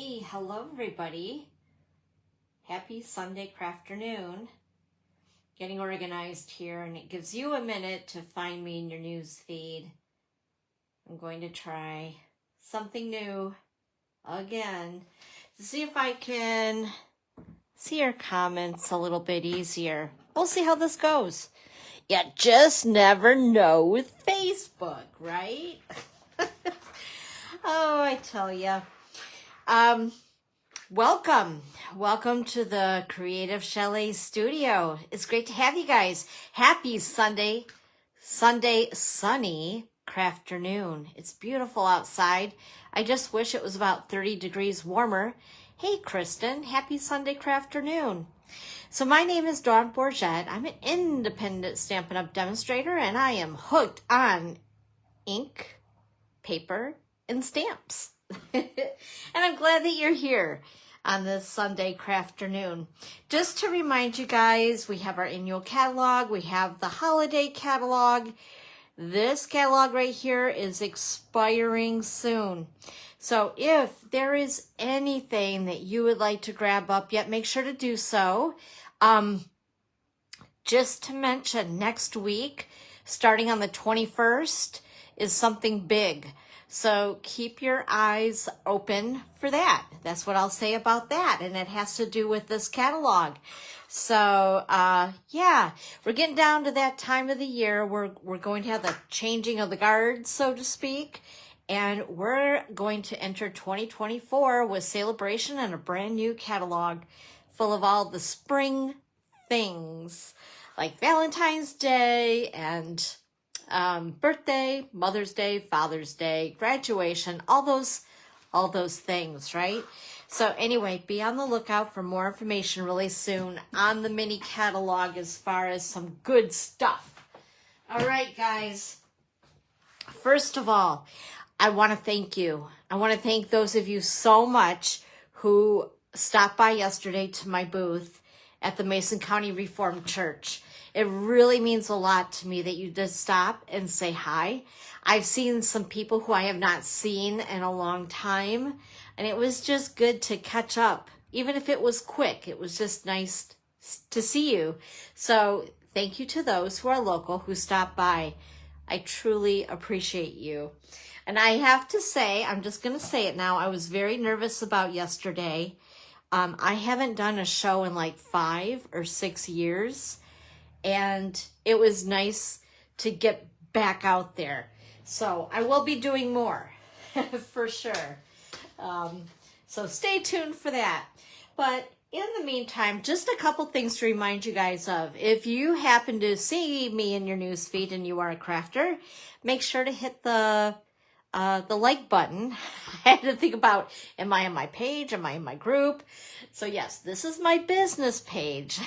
Hey, hello everybody. Happy Sunday crafternoon. Getting organized here, and it gives you a minute to find me in your news feed. I'm going to try something new again to see if I can see your comments a little bit easier. We'll see how this goes. You just never know with Facebook, right? Oh, I tell you. Welcome to the Creative Chalet Studio. It's great to have you guys. Happy Sunday sunny crafternoon. It's beautiful outside. I just wish it was about 30 degrees warmer. Hey, Kristen, happy Sunday crafternoon. So my name is Dawn Bourget. I'm an independent Stampin' Up! Demonstrator, and I am hooked on ink, paper, and stamps. And I'm glad that you're here on this Sunday crafternoon. Just to remind you guys, we have our annual catalog. We have the holiday catalog. This catalog right here is expiring soon. So if there is anything that you would like to grab up yet, make sure to do so. Just to mention, next week, starting on the 21st, is something big. So keep your eyes open for that. That's what I'll say about that. And it has to do with this catalog. So, yeah, we're getting down to that time of the year. We're going to have the changing of the guards, so to speak. And we're going to enter 2024 with celebration and a brand new catalog full of all the spring things like Valentine's Day and birthday, Mother's Day, Father's Day, graduation, all those things, right? So anyway, be on the lookout for more information really soon on the mini catalog as far as some good stuff. All right, guys. First of all, I want to thank you. I want to thank those of you so much who stopped by yesterday to my booth at the Mason County Reformed Church. It really means a lot to me that you just stop and say hi. I've seen some people who I have not seen in a long time, and it was just good to catch up. Even if it was quick, it was just nice to see you. So thank you to those who are local who stopped by. I truly appreciate you. And I have to say, I'm just going to say it now, I was very nervous about yesterday. I haven't done a show in like 5 or 6 years. And it was nice to get back out there. So I will be doing more for sure. So stay tuned for that. But in the meantime, just a couple things to remind you guys of. If you happen to see me in your newsfeed and you are a crafter, make sure to hit the like button. I had to think about, am I on my page? Am I in my group? So yes, this is my business page.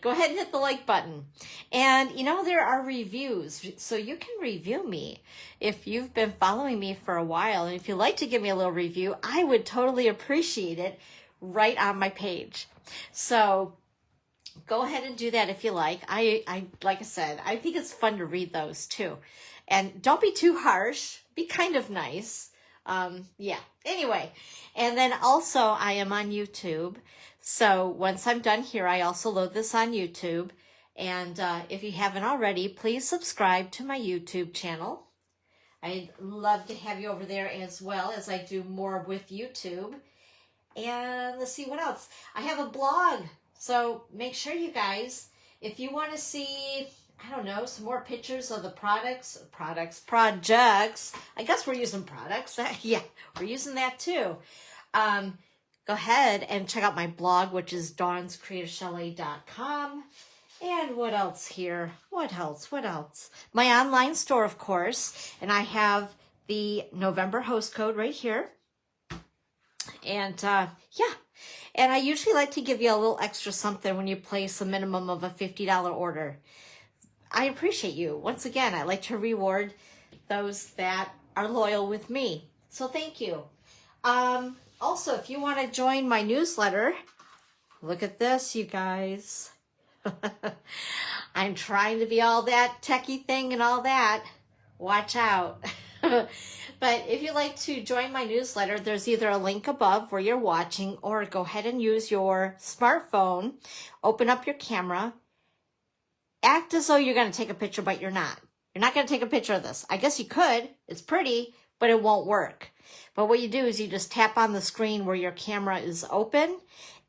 Go ahead and hit the like button. And you know, there are reviews, so you can review me. If you've been following me for a while, and if you'd like to give me a little review, I would totally appreciate it right on my page. So go ahead and do that if you like. I like I said, I think it's fun to read those too. And don't be too harsh. Be kind of nice. Yeah. Anyway, and then also I am on YouTube. So once I'm done here, I also load this on YouTube. And if you haven't already, please subscribe to my YouTube channel. I'd love to have you over there as well as I do more with YouTube. And let's see what else. I have a blog. So make sure you guys, if you want to see, I don't know, some more pictures of the projects. I guess we're using products. Yeah, we're using that too. Go ahead and check out my blog, which is dawnscreativechalet.com. And what else here? What else? My online store, of course. And I have the November host code right here. And yeah. And I usually like to give you a little extra something when you place a minimum of a $50 order. I appreciate you. Once again, I like to reward those that are loyal with me. So thank you. Also, if you want to join my newsletter, look at this, you guys. I'm trying to be all that techie thing and all that. Watch out. But if you'd like to join my newsletter, there's either a link above where you're watching, or go ahead and use your smartphone, open up your camera, act as though you're going to take a picture, but you're not. You're not going to take a picture of this. I guess you could. It's pretty, but it won't work. But what you do is you just tap on the screen where your camera is open.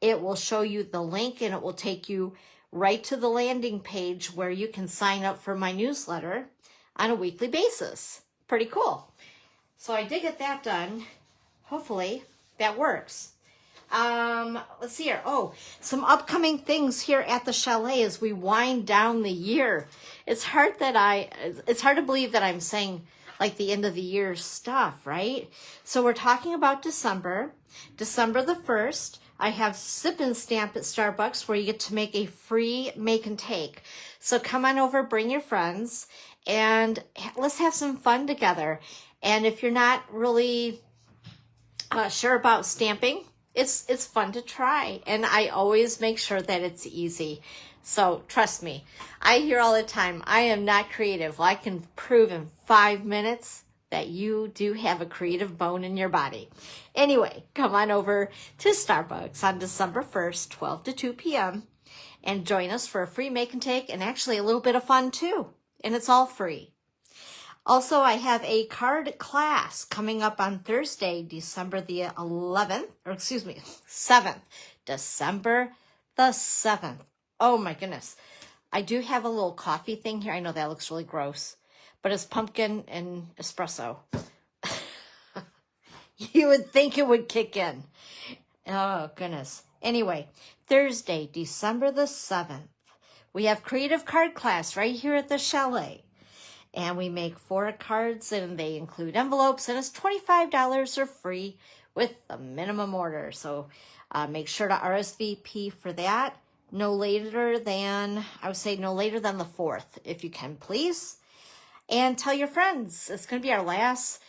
It will show you the link, and it will take you right to the landing page where you can sign up for my newsletter on a weekly basis. Pretty cool. So I did get that done. Hopefully that works. Let's see here. Oh, some upcoming things here at the chalet as we wind down the year. It's hard to believe that I'm saying like the end of the year stuff, right? So we're talking about December the 1st. I have Sip and Stamp at Starbucks where you get to make a free make and take. So come on over, bring your friends, and let's have some fun together. And if you're not really sure about stamping, it's fun to try. And I always make sure that it's easy. So trust me, I hear all the time, I am not creative. Well, I can prove in 5 minutes that you do have a creative bone in your body. Anyway, come on over to Starbucks on December 1st, 12 to 2 p.m. and join us for a free make and take, and actually a little bit of fun too. And it's all free. Also, I have a card class coming up on Thursday, December the 11th, or excuse me, 7th, December the 7th. Oh my goodness. I do have a little coffee thing here. I know that looks really gross, but it's pumpkin and espresso. You would think it would kick in. Oh goodness. Anyway, Thursday, December the 7th, we have creative card class right here at the chalet. And we make 4 cards, and they include envelopes, and it's $25 or free with a minimum order. So make sure to RSVP for that. No later than, I would say no later than the 4th, if you can, please. And tell your friends. It's going to be our last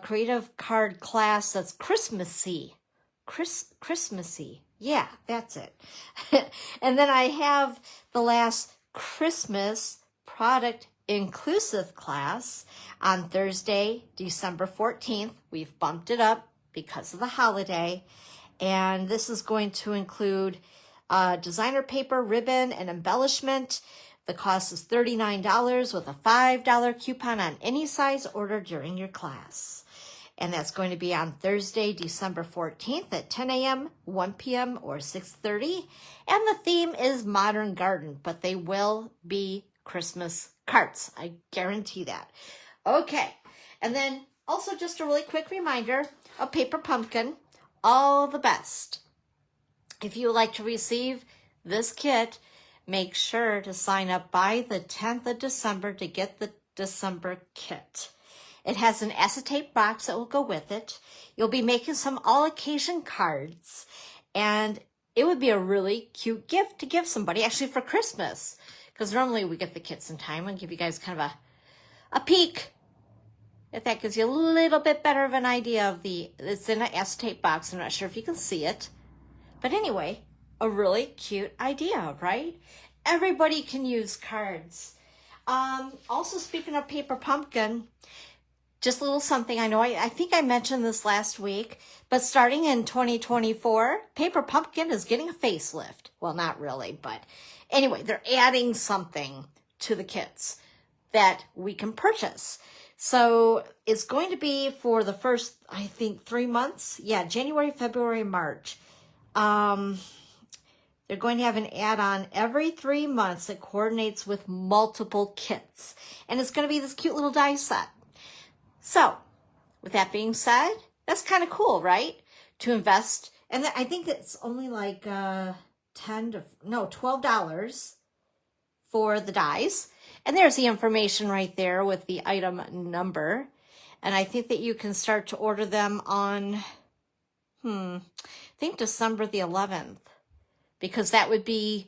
creative card class that's Christmassy. Christmassy. Yeah, that's it. And then I have the last Christmas product inclusive class on Thursday, December 14th. We've bumped it up because of the holiday. And this is going to include designer paper, ribbon, and embellishment. The cost is $39 with a $5 coupon on any size order during your class. And that's going to be on Thursday, December 14th at 10 a.m., 1 p.m., or 6:30. And the theme is Modern Garden, but they will be Christmas cards. I guarantee that. Okay. And then also just a really quick reminder of Paper Pumpkin, all the best. If you would like to receive this kit, make sure to sign up by the 10th of December to get the December kit. It has an acetate box that will go with it. You'll be making some all-occasion cards, and it would be a really cute gift to give somebody, actually for Christmas, because normally we get the kits in time and give you guys kind of a peek. If that gives you a little bit better of an idea of it's in an acetate box. I'm not sure if you can see it. But anyway, a really cute idea, right? Everybody can use cards. Also, speaking of Paper Pumpkin, just a little something. I know I think I mentioned this last week, but starting in 2024, Paper Pumpkin is getting a facelift. Well, not really, but anyway, they're adding something to the kits that we can purchase. So it's going to be for the first, I think, 3 months. Yeah, January, February, March. They're going to have an add-on every 3 months that coordinates with multiple kits. And it's going to be this cute little die set. So, with that being said, that's kind of cool, right? To invest. And I think it's only like $12 for the dies. And there's the information right there with the item number. And I think that you can start to order them on, I think December the 11th. Because that would be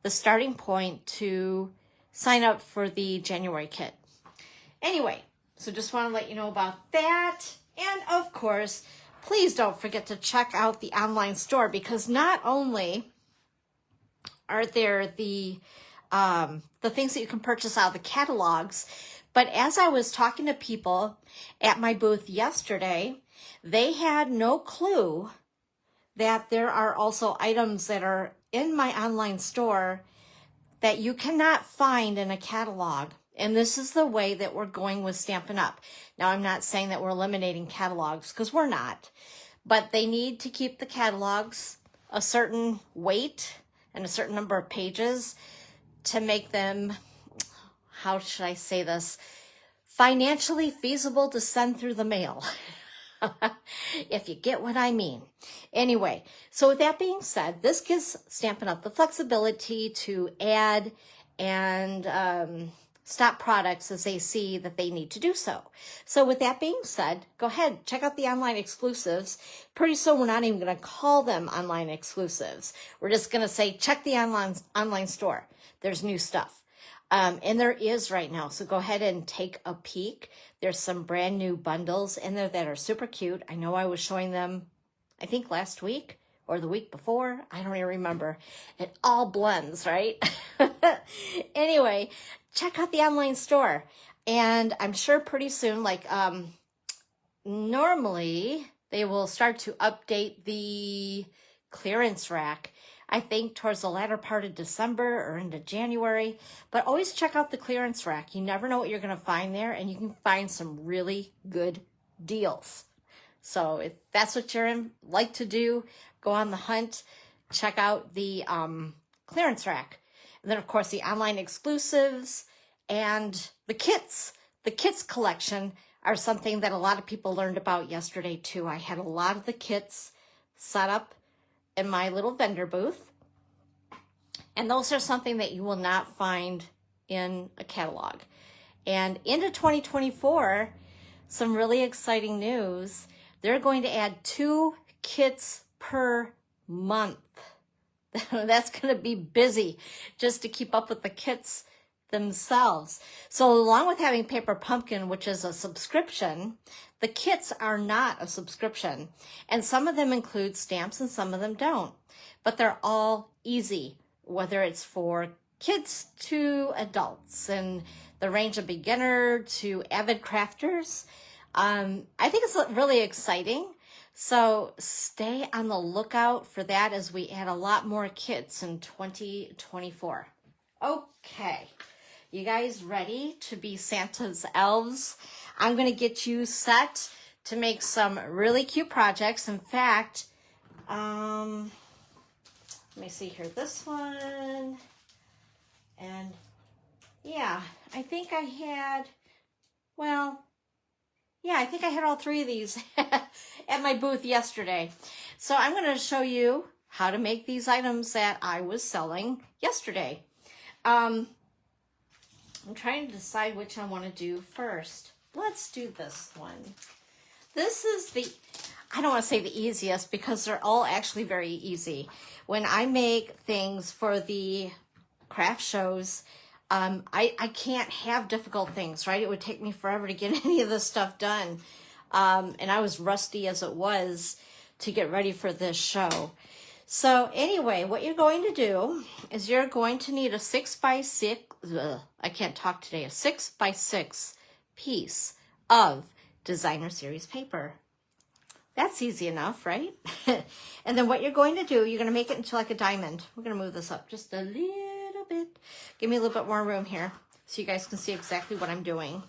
the starting point to sign up for the January kit. Anyway, so just want to let you know about that. And of course, please don't forget to check out the online store, because not only are there the things that you can purchase out of the catalogs, But as I was talking to people at my booth yesterday, they had no clue that there are also items that are in my online store that you cannot find in a catalog. And this is the way that we're going with Stampin' Up. Now, I'm not saying that we're eliminating catalogs, because we're not. But they need to keep the catalogs a certain weight and a certain number of pages to make them, how should I say this, financially feasible to send through the mail. If you get what I mean. Anyway, so with that being said, this gives Stampin' Up! The flexibility to add and stop products as they see that they need to do so. So with that being said, go ahead, check out the online exclusives. Pretty soon we're not even going to call them online exclusives. We're just going to say, check the online store. There's new stuff. And there is right now. So go ahead and take a peek. There's some brand new bundles in there that are super cute. I know I was showing them, I think last week or the week before. I don't even remember. It all blends, right? Anyway, check out the online store. And I'm sure pretty soon, like normally they will start to update the clearance rack, I think towards the latter part of December or into January. But always check out the clearance rack. You never know what you're going to find there, and you can find some really good deals. So if that's what you're like to do, go on the hunt, check out the clearance rack. And then, of course, the online exclusives and the kits. The kits collection are something that a lot of people learned about yesterday, too. I had a lot of the kits set up in my little vendor booth. And those are something that you will not find in a catalog. And into 2024, some really exciting news. They're going to add 2 kits per month. That's going to be busy just to keep up with the kits themselves. So along with having Paper Pumpkin, which is a subscription, the kits are not a subscription. And some of them include stamps and some of them don't. But they're all easy, whether it's for kids to adults and the range of beginner to avid crafters. I think it's really exciting. So stay on the lookout for that as we add a lot more kits in 2024. Okay. You guys ready to be Santa's elves? I'm going to get you set to make some really cute projects. In fact, let me see here, this one. And yeah, I think I had, well, yeah, I think I had all 3 of these at my booth yesterday. So I'm going to show you how to make these items that I was selling yesterday. I'm trying to decide which I want to do first. Let's do this one. This is the, I don't want to say the easiest because they're all actually very easy. When I make things for the craft shows, I can't have difficult things, right? It would take me forever to get any of this stuff done. And I was rusty as it was to get ready for this show. So anyway, what you're going to do is you're going to need a 6x6, I can't talk today, a 6x6 piece of designer series paper. That's easy enough, right? And then what you're going to do, you're going to make it into like a diamond. We're going to move this up just a little bit. Give me a little bit more room here so you guys can see exactly what I'm doing.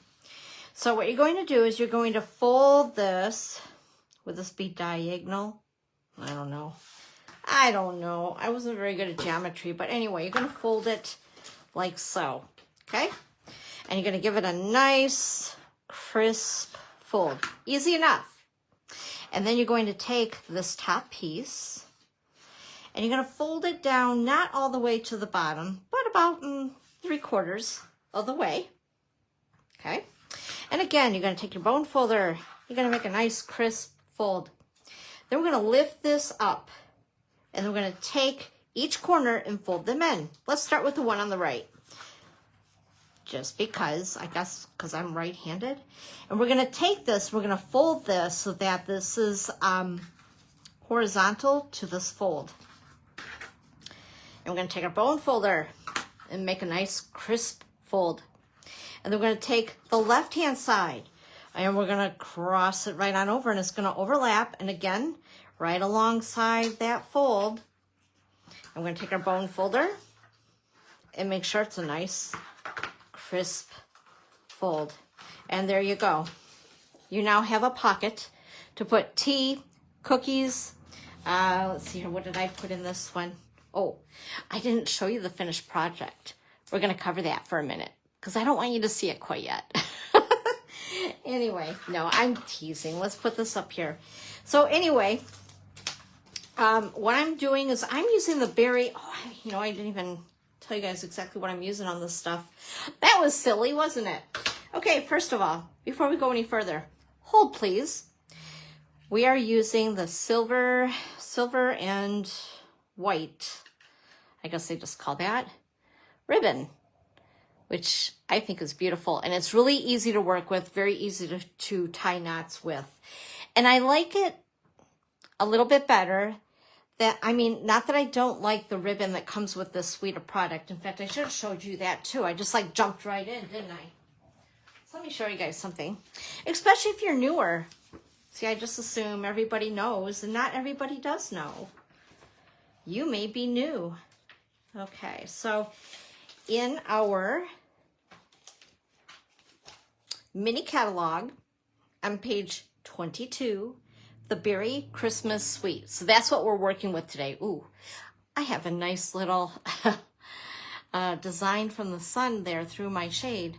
So what you're going to do is you're going to fold this. Would this be diagonal? I don't know. I wasn't very good at geometry, but anyway, you're going to fold it like so, okay? And you're going to give it a nice, crisp fold. Easy enough. And then you're going to take this top piece, and you're going to fold it down, not all the way to the bottom, but about 3/4 of the way, okay? And again, you're going to take your bone folder. You're going to make a nice, crisp fold. Then we're going to lift this up. And we're going to take each corner and fold them in. Let's start with the one on the right. Just because, I guess, because I'm right-handed. And we're going to take this, we're going to fold this so that this is horizontal to this fold. And we're going to take our bone folder and make a nice crisp fold. And then we're going to take the left-hand side and we're going to cross it right on over, and it's going to overlap. And again, right alongside that fold, I'm going to take our bone folder and make sure it's a nice, crisp fold. And there you go. You now have a pocket to put tea, cookies. Let's see here. What did I put in this one? Oh, I didn't show you the finished project. We're going to cover that for a minute because I don't want you to see it quite yet. Anyway, no, I'm teasing. Let's put this up here. So anyway, what I'm doing is I'm using the berry. Oh, I didn't even tell you guys exactly what I'm using on this stuff. That was silly, wasn't it? Okay, first of all, before we go any further, hold please. We are using the silver and white, I guess they just call that, ribbon, which I think is beautiful. And it's really easy to work with, very easy to tie knots with. And I like it a little bit better. Not that I don't like the ribbon that comes with this suite of product. In fact, I should have showed you that too. I just like jumped right in, didn't I? So let me show you guys something, especially if you're newer. See, I just assume everybody knows, and not everybody does know. You may be new. Okay, so in our mini catalog on page 22, the Berry Christmas Suite. So that's what we're working with today. Ooh, I have a nice little design from the sun there through my shade.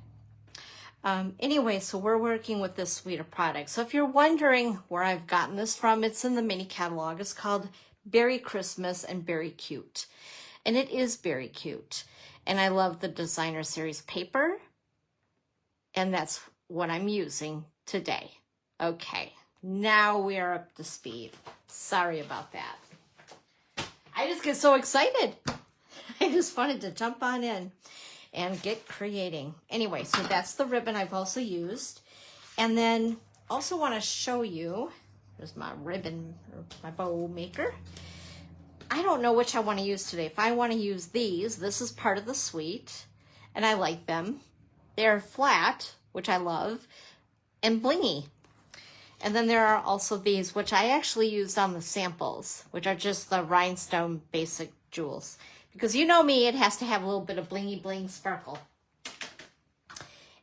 Anyway, so we're working with this suite of products. So if you're wondering where I've gotten this from, it's in the mini catalog. It's called Berry Christmas and Berry Cute. And it is very cute. And I love the designer series paper. And that's what I'm using today. Okay, now we are up to speed. Sorry about that. I just get so excited. I just wanted to jump on in and get creating. Anyway, so that's the ribbon I've also used. And then also want to show you, there's my ribbon, or my bow maker. I don't know which I want to use today. If I want to use these, this is part of the suite, and I like them. They're flat, which I love, and blingy. And then there are also these, which I actually used on the samples, which are just the rhinestone basic jewels. Because you know me, it has to have a little bit of blingy bling sparkle.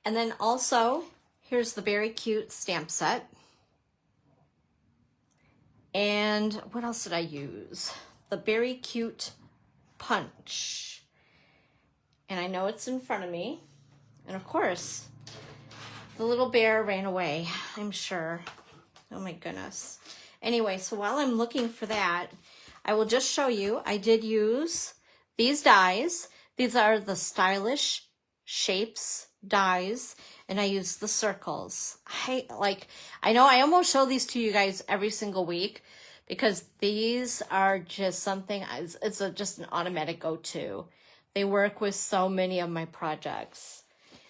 And then also, here's the Berry Cute stamp set. And what else did I use? The Berry Cute punch. And I know it's in front of me. And of course, the little bear ran away, I'm sure. Oh my goodness. Anyway, so while I'm looking for that, I will just show you, I did use these dies. These are the Stylish Shapes dies, and I use the circles. I know I almost show these to you guys every single week because these are just something, it's just an automatic go-to. They work with so many of my projects.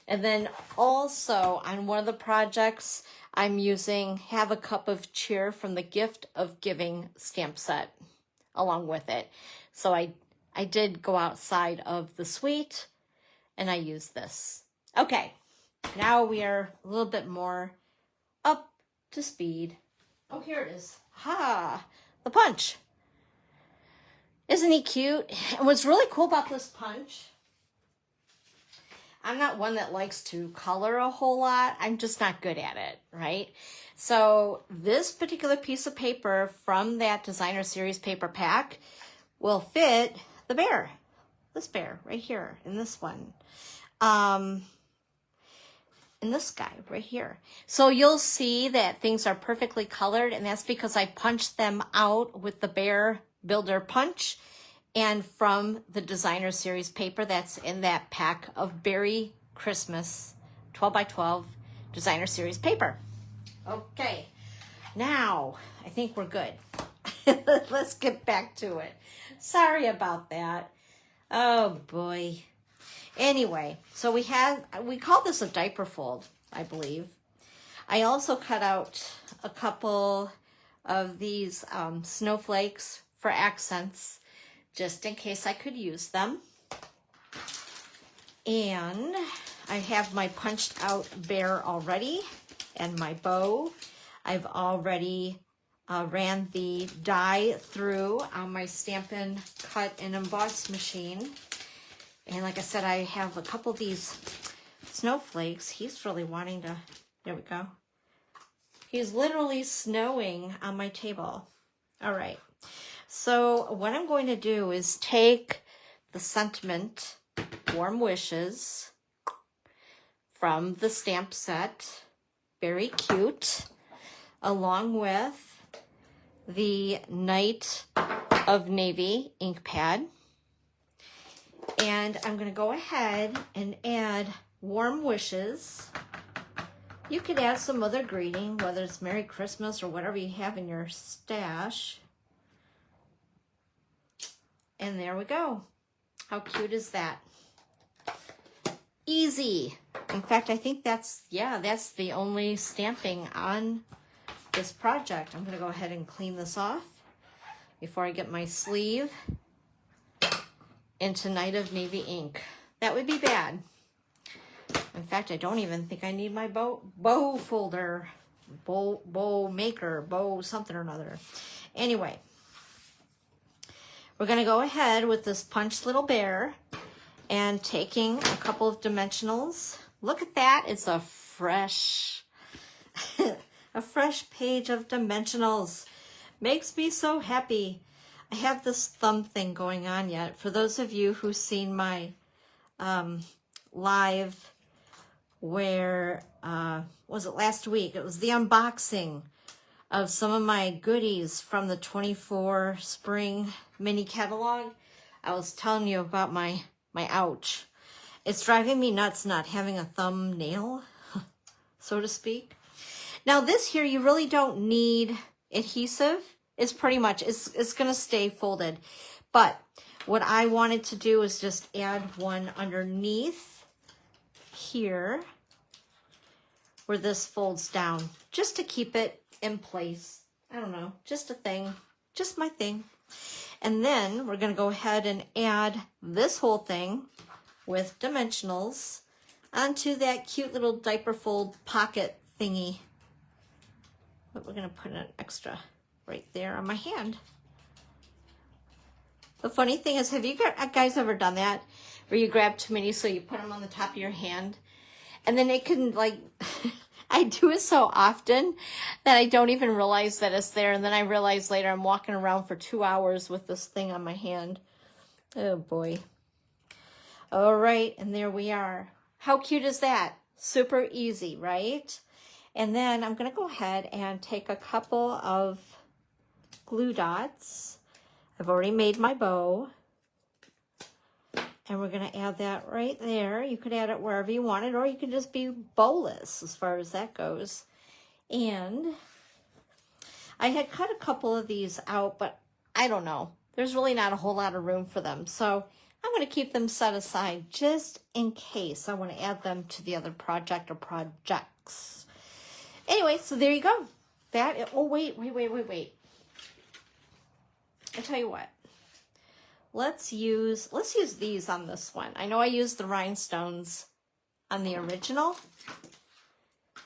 And then also on one of the projects, I'm using Have a Cup of Cheer from the Gift of Giving stamp set along with it. So I did go outside of the suite and I used this. Okay, now we are a little bit more up to speed. Oh, here it is. Ha! The punch. Isn't he cute? And what's really cool about this punch, I'm not one that likes to color a whole lot. I'm just not good at it, right? So this particular piece of paper from that designer series paper pack will fit the bear. This bear right here, in this one. In this guy right here. So you'll see that things are perfectly colored, and that's because I punched them out with the Bear Builder punch and from the designer series paper that's in that pack of Berry Christmas 12 by 12 designer series paper. Okay, now I think we're good. Let's get back to it. Sorry about that. Oh boy. Anyway, so we call this a diaper fold, I believe. I also cut out a couple of these snowflakes for accents, just in case I could use them. And I have my punched out bear already and my bow. I've already ran the die through on my Stampin' cut and emboss machine. And like I said, I have a couple of these snowflakes. He's really wanting to, there we go. He's literally snowing on my table. All right. So what I'm going to do is take the sentiment, Warm Wishes, from the stamp set. Very cute. Along with the Night of Navy ink pad. And I'm going to go ahead and add Warm Wishes. You could add some other greeting, whether it's Merry Christmas or whatever you have in your stash. And there we go. How cute is that? Easy. In fact, I think that's the only stamping on this project. I'm going to go ahead and clean this off before I get my sleeve into Night of Navy ink. That would be bad. In fact, I don't even think I need my bow folder, bow maker, bow something or another. Anyway, we're going to go ahead with this punched little bear and taking a couple of dimensionals. Look at that. It's a fresh, a fresh page of dimensionals. Makes me so happy. I have this thumb thing going on yet. For those of you who've seen my live where, was it last week? It was the unboxing of some of my goodies from the 24 spring mini catalog. I was telling you about my ouch. It's driving me nuts not having a thumbnail, so to speak. Now this here, you really don't need adhesive. It's pretty much, it's going to stay folded. But what I wanted to do is just add one underneath here where this folds down, just to keep it in place. I don't know, just a thing, just my thing. And then we're going to go ahead and add this whole thing with dimensionals onto that cute little diaper fold pocket thingy. But we're going to put an extra right there on my hand. The funny thing is, have you guys ever done that? Where you grab too many so you put them on the top of your hand? And then it can like, I do it so often that I don't even realize that it's there. And then I realize later I'm walking around for 2 hours with this thing on my hand. Oh boy. All right, and there we are. How cute is that? Super easy, right? And then I'm going to go ahead and take a couple of glue dots. I've already made my bow. And we're going to add that right there. You could add it wherever you want it, or you can just be bowless as far as that goes. And I had cut a couple of these out, but I don't know. There's really not a whole lot of room for them. So I'm going to keep them set aside just in case I want to add them to the other project or projects. Anyway, so there you go. Oh, wait. I tell you what. Let's use these on this one. I know I used the rhinestones on the original.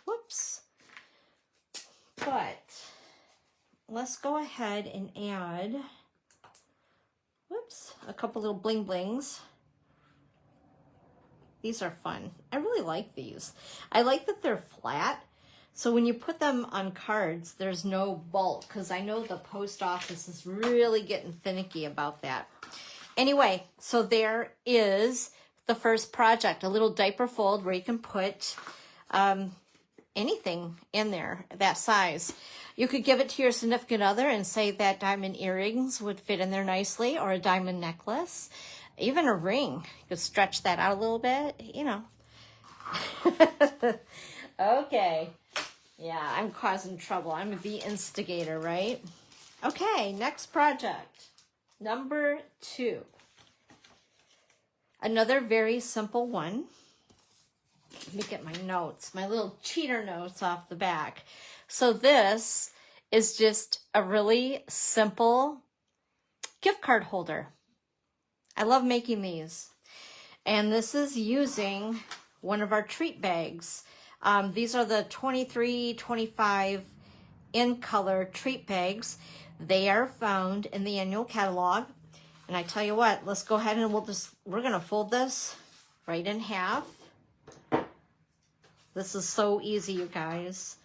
Whoops. But let's go ahead and add, a couple little bling blings. These are fun. I really like these. I like that they're flat. So when you put them on cards, there's no bulk, because I know the post office is really getting finicky about that. Anyway, so there is the first project, a little diaper fold where you can put anything in there that size. You could give it to your significant other and say that diamond earrings would fit in there nicely, or a diamond necklace, even a ring. You could stretch that out a little bit, you know. Okay. Yeah, I'm causing trouble. I'm the instigator, right? Okay, next project. Number 2. Another very simple one. Let me get my notes, my little cheater notes off the back. So this is just a really simple gift card holder. I love making these. And this is using one of our treat bags. These are the 23, 25 in color treat bags. They are found in the annual catalog. And I tell you what, let's go ahead and we're gonna fold this right in half. This is so easy, you guys.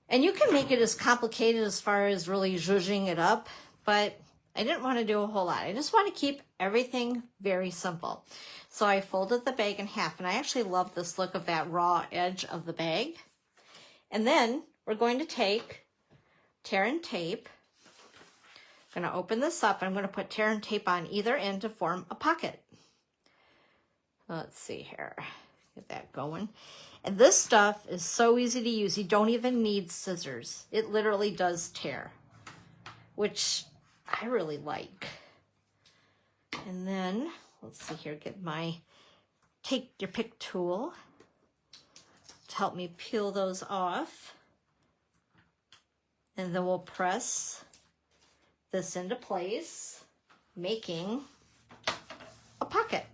And you can make it as complicated as far as really zhuzhing it up, but I didn't want to do a whole lot. I just want to keep everything very simple. So I folded the bag in half, and I actually love this look of that raw edge of the bag. And then we're going to take tear and tape. I'm going to open this up. I'm going to put tear and tape on either end to form a pocket. Let's see here. Get that going. And this stuff is so easy to use. You don't even need scissors. It literally does tear, which I really like. And then, let's see here, take your pick tool to help me peel those off. And then we'll press this into place, making a pocket.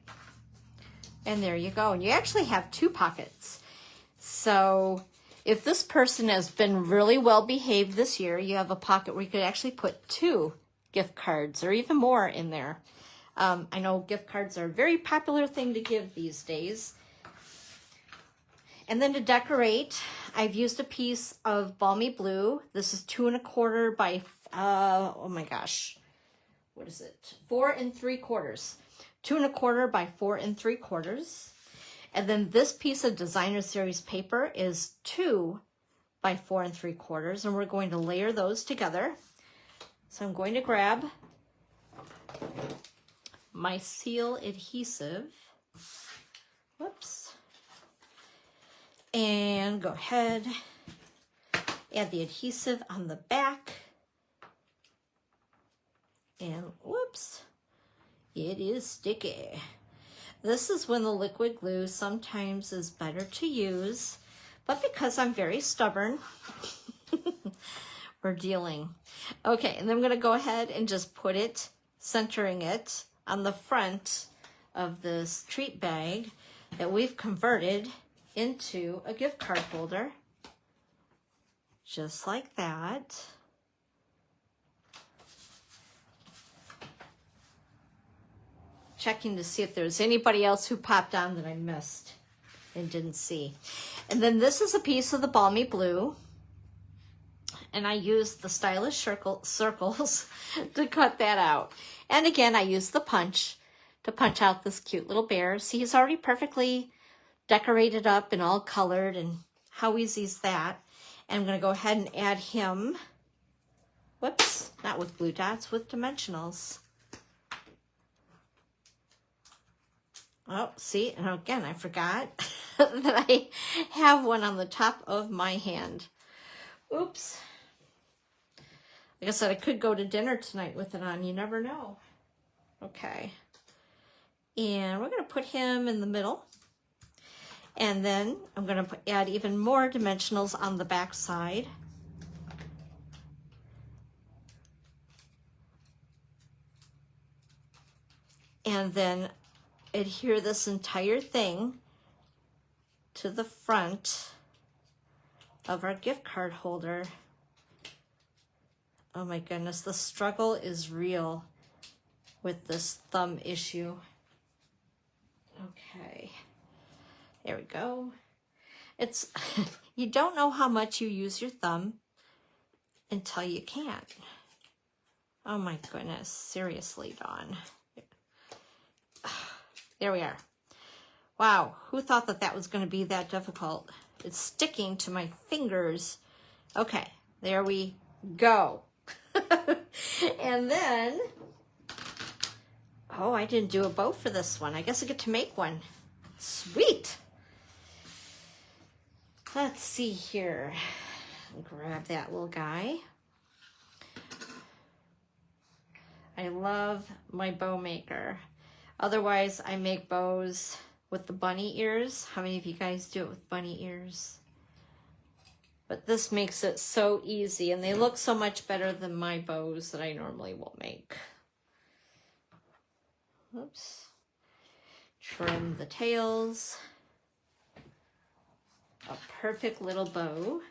And there you go. And you actually have two pockets. So if this person has been really well behaved this year, you have a pocket where you could actually put 2 gift cards or even more in there. I know gift cards are a very popular thing to give these days. And then to decorate, I've used a piece of balmy blue. This is 2 1/4 by, oh my gosh, what is it? 4 3/4. 2 1/4 by 4 3/4. And then this piece of Designer Series paper is 2 by 4 3/4. And we're going to layer those together. So I'm going to grab my seal adhesive. Whoops. And go ahead, add the adhesive on the back. And whoops, it is sticky. This is when the liquid glue sometimes is better to use, but because I'm very stubborn, we're dealing. Okay, and then I'm gonna go ahead and just put it, centering it on the front of this treat bag that we've converted into a gift card holder, just like that. Checking to see if there's anybody else who popped on that I missed and didn't see. And then this is a piece of the balmy blue, and I used the stylish circles to cut that out. And again, I used the punch to punch out this cute little bear. See, he's already perfectly decorated up and all colored, and how easy is that? And I'm going to go ahead and add him, whoops, not with glue dots, with dimensionals. Oh, see, and again, I forgot that I have one on the top of my hand. Oops. Like I said, I could go to dinner tonight with it on. You never know. Okay. And we're going to put him in the middle. And then I'm going to add even more dimensionals on the back side. And then adhere this entire thing to the front of our gift card holder. Oh my goodness, the struggle is real with this thumb issue. Okay, there we go. It's, you don't know how much you use your thumb until you can't. Oh my goodness, seriously, Dawn. There we are. Wow, who thought that that was going to be that difficult? It's sticking to my fingers. Okay, there we go. And then, oh, I didn't do a bow for this one. I guess I get to make one. Sweet. Let's see here. Grab that little guy. I love my bow maker. Otherwise, I make bows with the bunny ears. How many of you guys do it with bunny ears? But this makes it so easy, and they look so much better than my bows that I normally will make. Oops. Trim the tails. a perfect little bow.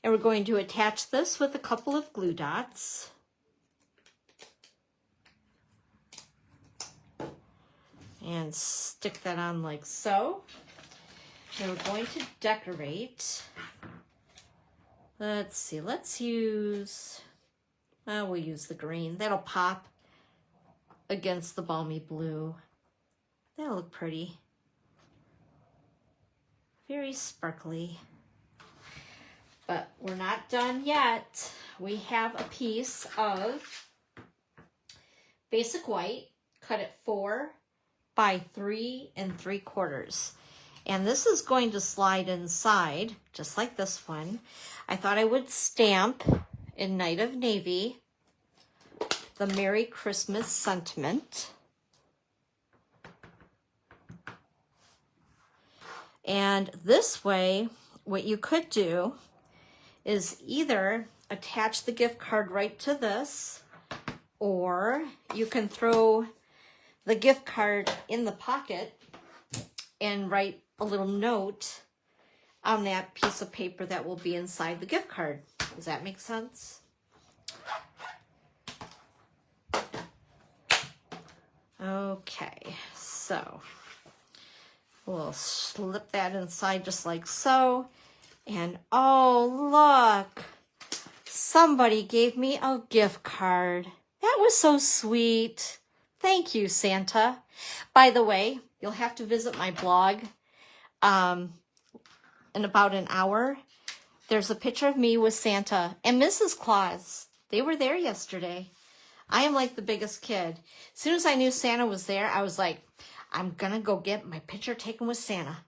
And we're going to attach this with a couple of glue dots. And stick that on like so. And we're going to decorate. Let's see, let's use, we'll use the green. That'll pop against the balmy blue. That'll look pretty. Very sparkly. But we're not done yet. We have a piece of basic white, cut at 4 by 3 3/4. And this is going to slide inside, just like this one. I thought I would stamp in Night of Navy the Merry Christmas sentiment. And this way, what you could do is either attach the gift card right to this, or you can throw the gift card in the pocket and write a little note on that piece of paper that will be inside the gift card. Does that make sense? Okay, so we'll slip that inside just like so. And oh, look, somebody gave me a gift card. That was so sweet. Thank you, Santa. By the way, you'll have to visit my blog in about an hour. There's a picture of me with Santa and Mrs. Claus. They were there yesterday. I am like the biggest kid. As soon as I knew Santa was there, I was like, I'm gonna go get my picture taken with Santa.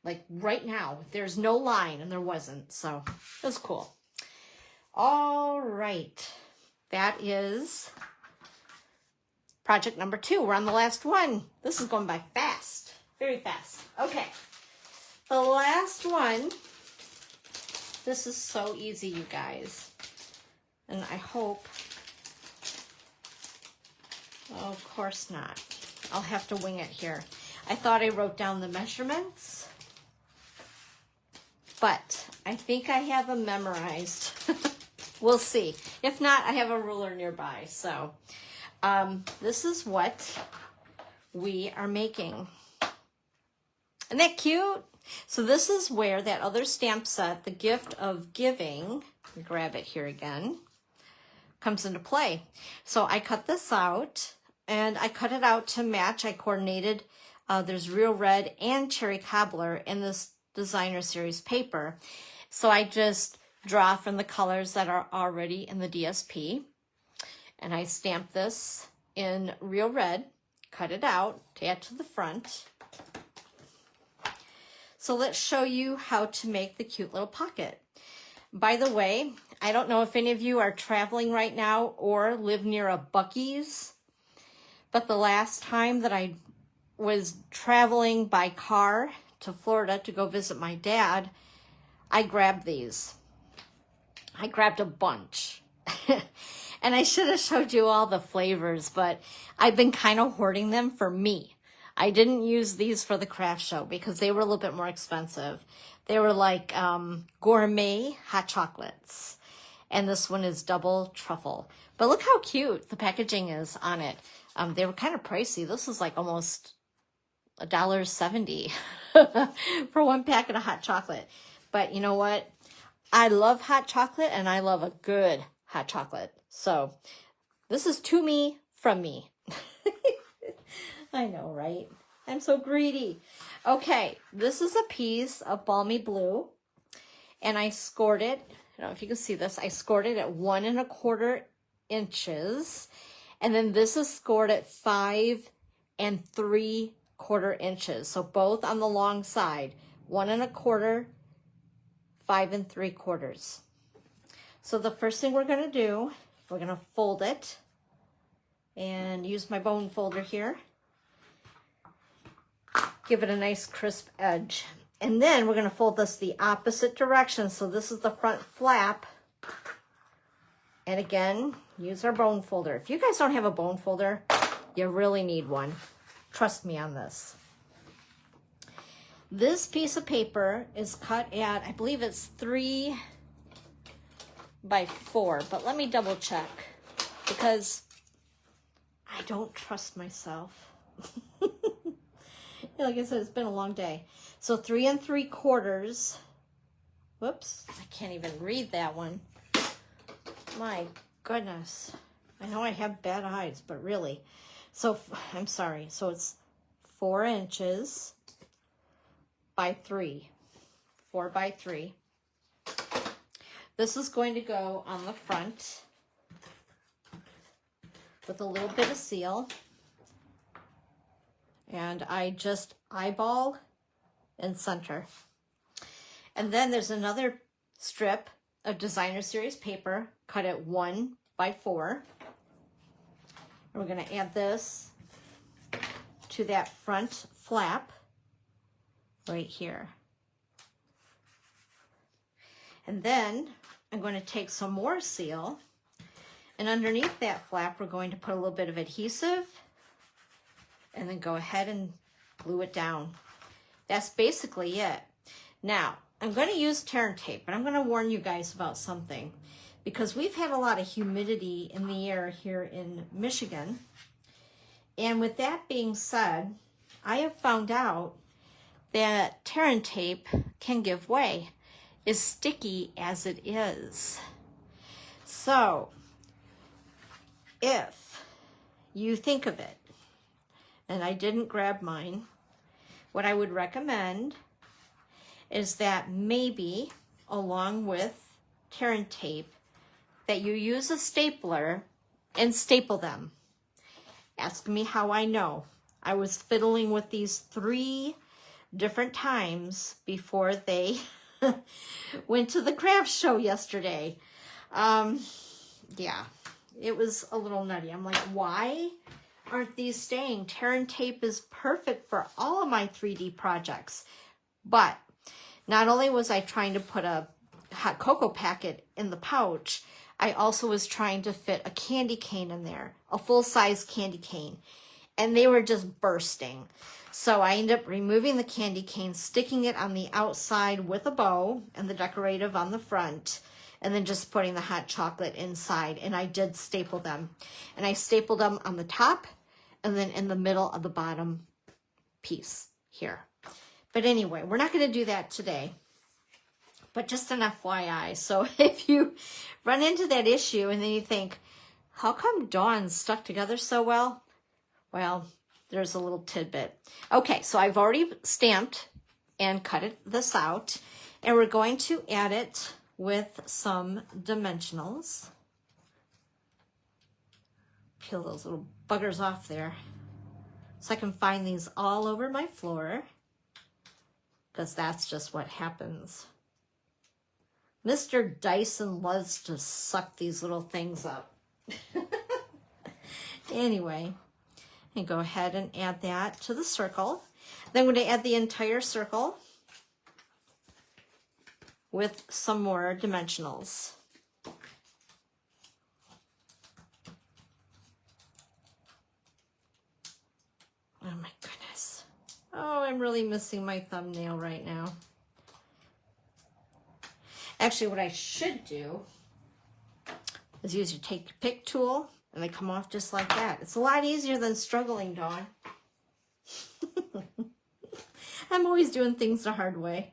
Like right now. There's no line, and there wasn't. So it was cool. All right. That is project number 2. We're on the last one. This is going by fast. Very fast. Okay. The last one. This is so easy, you guys. And I hope... Oh, of course not. I'll have to wing it here. I thought I wrote down the measurements, but I think I have them memorized. We'll see. If not, I have a ruler nearby. So this is what we are making. Isn't that cute? So this is where that other stamp set, the Gift of Giving, grab it here again, comes into play. So I cut this out, and I cut it out to match. I coordinated, there's Real Red and Cherry Cobbler in this designer series paper. So I just draw from the colors that are already in the DSP. And I stamp this in Real Red, cut it out to add to the front. So let's show you how to make the cute little pocket. By the way, I don't know if any of you are traveling right now or live near a Buc-ee's, but the last time that I was traveling by car to Florida to go visit my dad, I grabbed these. I grabbed a bunch. And I should have showed you all the flavors, but I've been kind of hoarding them for me. I didn't use these for the craft show because they were a little bit more expensive. They were like gourmet hot chocolates. And this one is double truffle. But look how cute the packaging is on it. They were kind of pricey. This is like almost $1.70 for one packet of hot chocolate. But you know what? I love hot chocolate, and I love a good hot chocolate. So this is to me from me. I know, right? I'm so greedy. Okay, this is a piece of balmy blue, and I scored it. I don't know if you can see this. I scored it at 1 1/4 inches, and then this is scored at 5 3/4 inches. So both on the long side, 1 1/4, 5 3/4. So the first thing we're going to do, we're going to fold it and use my bone folder here. Give it a nice crisp edge. And then we're going to fold this the opposite direction. So this is the front flap. And again, use our bone folder. If you guys don't have a bone folder, you really need one. Trust me on this. This piece of paper is cut at, I believe it's 3 by 4, but let me double check because I don't trust myself. Like I said, it's been a long day. So 3 3/4. Whoops, I can't even read that one. My goodness. I know I have bad eyes, but really. So, I'm sorry. So it's 4 inches by 3. 4 by 3. This is going to go on the front with a little bit of seal. And I just eyeball and center. And then there's another strip of designer series paper cut at 1 by 4. And we're going to add this to that front flap right here. And then I'm going to take some more seal, and underneath that flap we're going to put a little bit of adhesive and then go ahead and glue it down. That's basically it. Now, I'm going to use tear and tape, but I'm going to warn you guys about something, because we've had a lot of humidity in the air here in Michigan. And with that being said, I have found out that tear and tape can give way, as sticky as it is. So, if you think of it, and I didn't grab mine, what I would recommend is that maybe along with tear and tape, that you use a stapler and staple them. Ask me how I know. I was fiddling with these 3 different times before they went to the craft show yesterday. Yeah, it was a little nutty. I'm like, why aren't these staying? Tear and tape is perfect for all of my 3D projects. But not only was I trying to put a hot cocoa packet in the pouch, I also was trying to fit a candy cane in there, a full-size candy cane, and they were just bursting. So I ended up removing the candy cane, sticking it on the outside with a bow and the decorative on the front, and then just putting the hot chocolate inside. And I did staple them. And I stapled them on the top and then in the middle of the bottom piece here. But anyway, we're not going to do that today. But just an FYI. So if you run into that issue and then you think, how come Dawn's stuck together so well? Well, there's a little tidbit. Okay, so I've already stamped and cut this out, and we're going to add it with some dimensionals. Peel those little buggers off there so I can find these all over my floor, because that's just what happens. Mr. Dyson loves to suck these little things up. Anyway, and go ahead and add that to the circle. Then I'm going to add the entire circle with some more dimensionals. Oh my goodness. Oh, I'm really missing my thumbnail right now. Actually, what I should do is use your take pick tool, and they come off just like that. It's a lot easier than struggling, Dawn. I'm always doing things the hard way.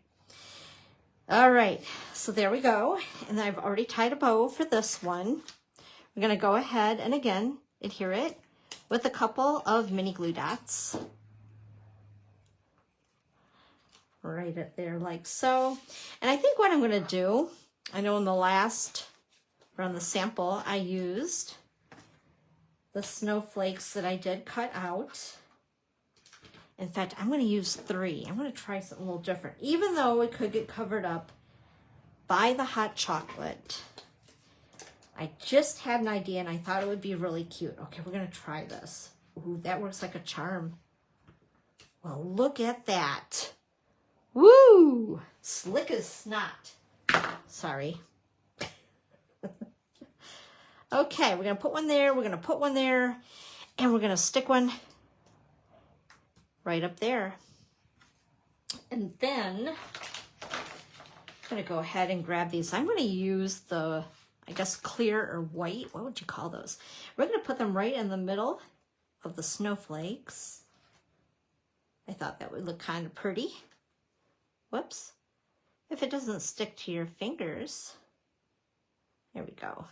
All right, so there we go. And I've already tied a bow for this one. We're going to go ahead and again adhere it with a couple of mini glue dots. Right up there like so. And I think what I'm going to do, I know in the last, or on the sample, I used the snowflakes that I did cut out. In fact, I'm going to use 3. I'm going to try something a little different. Even though it could get covered up by the hot chocolate, I just had an idea and I thought it would be really cute. Okay, we're going to try this. Ooh, that works like a charm. Well, look at that. Woo! Slick as snot. Sorry. Okay, we're going to put one there, we're going to put one there, and we're going to stick one right up there. And then I'm going to go ahead and grab these. I'm going to use the, I guess, clear or white. What would you call those? We're going to put them right in the middle of the snowflakes. I thought that would look kind of pretty. Whoops. If it doesn't stick to your fingers. There we go.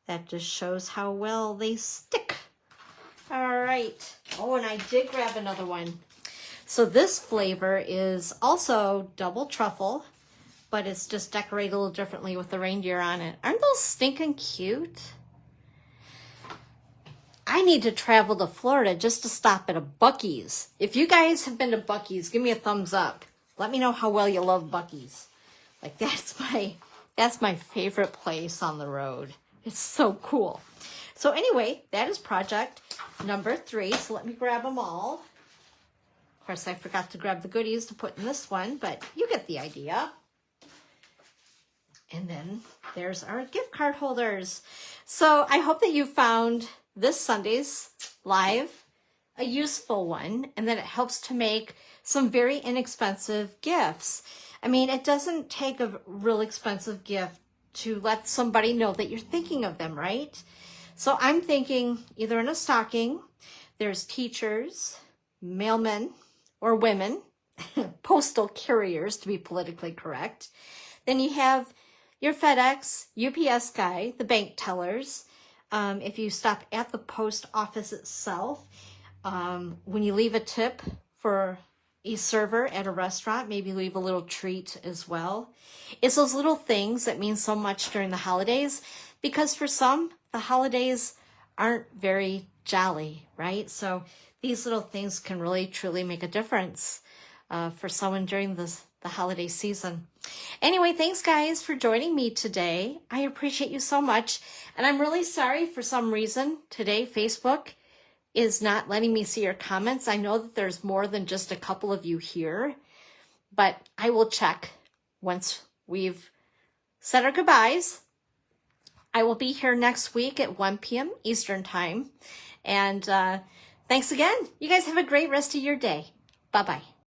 That just shows how well they stick. All right. Oh, and I did grab another one. So this flavor is also double truffle, but it's just decorated a little differently with the reindeer on it. Aren't those stinking cute? I need to travel to Florida just to stop at a Buc-ee's. If you guys have been to Buc-ee's, give me a thumbs up. Let me know how well you love Buc-ee's. Like that's my favorite place on the road. It's so cool. So anyway, that is project number 3. So let me grab them all. Of course, I forgot to grab the goodies to put in this one, but you get the idea. And then there's our gift card holders. So I hope that you found this Sunday's live a useful one and that it helps to make some very inexpensive gifts. I mean, it doesn't take a real expensive gift to let somebody know that you're thinking of them, right? So I'm thinking either in a stocking, there's teachers, mailmen or women, postal carriers to be politically correct. Then you have your FedEx, UPS guy, the bank tellers. If you stop at the post office itself, when you leave a tip for a server at a restaurant, maybe leave a little treat as well. It's those little things that mean so much during the holidays, because for some, the holidays aren't very jolly, right? So these little things can really, truly make a difference for someone during the holiday season. Anyway, thanks guys for joining me today. I appreciate you so much. And I'm really sorry for some reason today Facebook is not letting me see your comments. I know that there's more than just a couple of you here, but I will check once we've said our goodbyes. I will be here next week at 1 p.m. Eastern Time. And thanks again. You guys have a great rest of your day. Bye-bye.